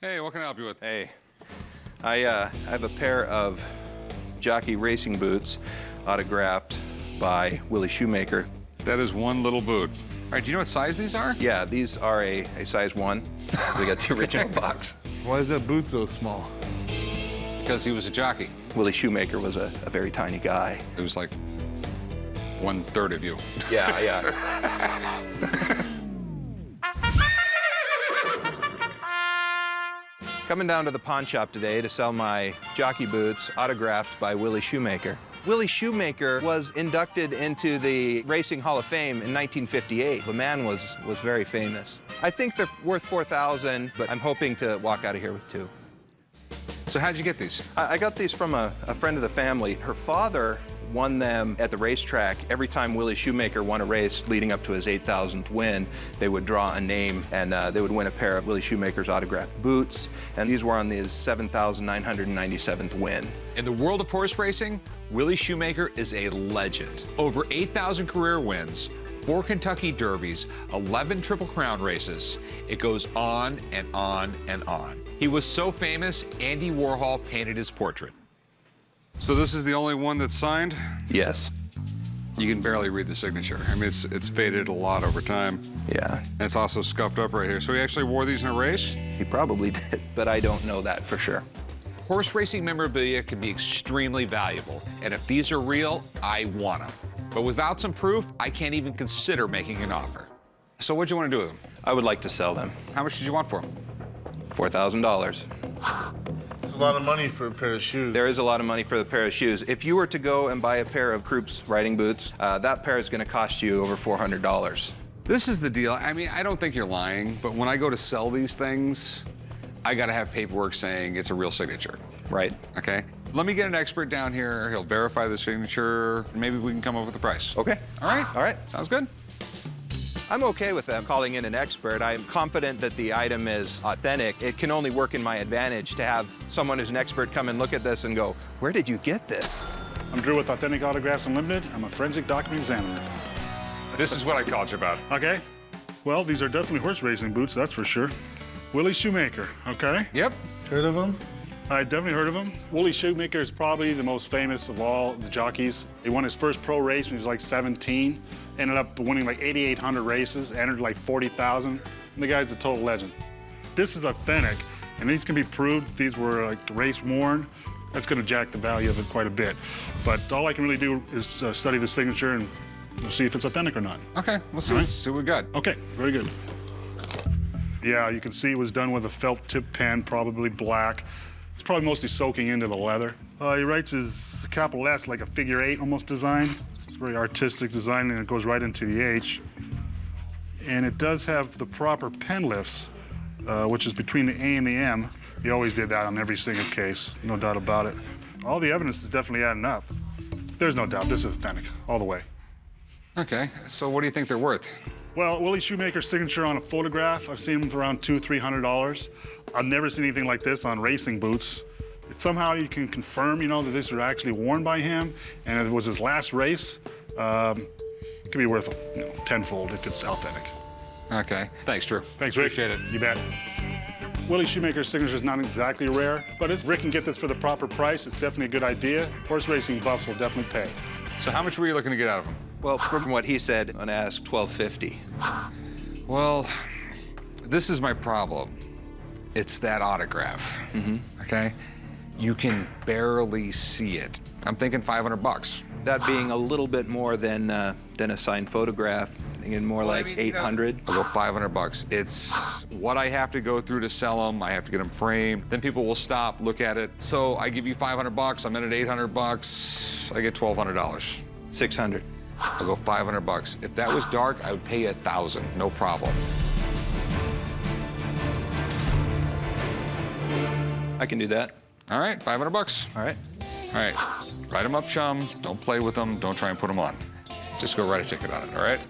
Hey, what can I help you with? Hey, I have a pair of jockey racing boots autographed by Willie Shoemaker. That is one little boot. All right, do you know what size these are? Yeah, these are a size 1. We got the original box. Why is that boot so small? Because he was a jockey. Willie Shoemaker was a very tiny guy. It was like 1/3 of you. Yeah. Coming down to the pawn shop today to sell my jockey boots autographed by Willie Shoemaker. Willie Shoemaker was inducted into the Racing Hall of Fame in 1958. The man was very famous. I think they're worth $4,000, but I'm hoping to walk out of here with 2. So how'd you get these? I got these from a friend of the family. Her father won them at the racetrack. Every time Willie Shoemaker won a race leading up to his 8,000th win, they would draw a name and they would win a pair of Willie Shoemaker's autographed boots. And these were on his 7,997th win. In the world of horse racing, Willie Shoemaker is a legend. Over 8,000 career wins, 4 Kentucky Derbies, 11 Triple Crown races. It goes on and on and on. He was so famous, Andy Warhol painted his portrait. So this is the only one that's signed? Yes. You can barely read the signature. I mean, it's faded a lot over time. Yeah. And it's also scuffed up right here. So he actually wore these in a race? He probably did, but I don't know that for sure. Horse racing memorabilia can be extremely valuable, and if these are real, I want them. But without some proof, I can't even consider making an offer. So what'd you want to do with them? I would like to sell them. How much did you want for them? $4,000. It's a lot of money for a pair of shoes. There is a lot of money for the pair of shoes. If you were to go and buy a pair of Krupp's riding boots, that pair is going to cost you over $400. This is the deal. I mean, I don't think you're lying, but when I go to sell these things, I got to have paperwork saying it's a real signature. Right. Okay? Let me get an expert down here. He'll verify the signature, and maybe we can come up with a price. Okay. All right? All right. Sounds good? I'm okay with them calling in an expert. I'm confident that the item is authentic. It can only work in my advantage to have someone who's an expert come and look at this and go, where did you get this? I'm Drew with Authentic Autographs Unlimited. I'm a forensic document examiner. This is what I called you about. Okay? Well, these are definitely horse racing boots, that's for sure. Willie Shoemaker, okay? Yep. Heard of him? I definitely heard of him. Willie Shoemaker is probably the most famous of all the jockeys. He won his first pro race when he was like 17, ended up winning like 8,800 races, entered like 40,000, and the guy's a total legend. This is authentic, and these can be proved. These were like race worn. That's gonna jack the value of it quite a bit. But all I can really do is study the signature and we'll see if it's authentic or not. Okay, let's see, All right. see what we got. Okay, very good. Yeah, you can see it was done with a felt tip pen, probably black. It's probably mostly soaking into the leather. He writes his capital S like a figure 8 almost design. It's very artistic design, and it goes right into the H. And it does have the proper pen lifts, which is between the A and the M. He always did that on every single case, no doubt about it. All the evidence is definitely adding up. There's no doubt, this is authentic, all the way. Okay, so what do you think they're worth? Well, Willie Shoemaker's signature on a photograph, I've seen them for around $200–300. I've never seen anything like this on racing boots. Somehow you can confirm, you know, that this was actually worn by him, and it was his last race. It could be worth, you know, tenfold if it's authentic. Okay, thanks, Drew. Thanks, Rick. Appreciate it. You bet. Willie Shoemaker's signature is not exactly rare, but if Rick can get this for the proper price, it's definitely a good idea. Horse racing buffs will definitely pay. So how much were you looking to get out of them? Well, from what he said, I'm going to ask $1,250. Well, this is my problem. It's that autograph, okay? You can barely see it. I'm thinking $500. That being a little bit more than a signed photograph, thinking more like 800. I'll go $500. It's what I have to go through to sell them. I have to get them framed. Then people will stop, look at it. So I give you $500. I'm in at $800. I get $1,200. 600. I'll go $500. If that was dark, I would pay you $1,000, no problem. I can do that. All right, $500. All right. All right, write them up, chum. Don't play with them. Don't try and put them on. Just go write a ticket on it, all right?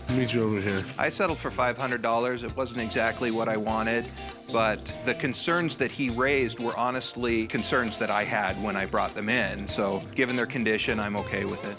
I'll meet you over here. I settled for $500. It wasn't exactly what I wanted, but the concerns that he raised were honestly concerns that I had when I brought them in. So given their condition, I'm okay with it.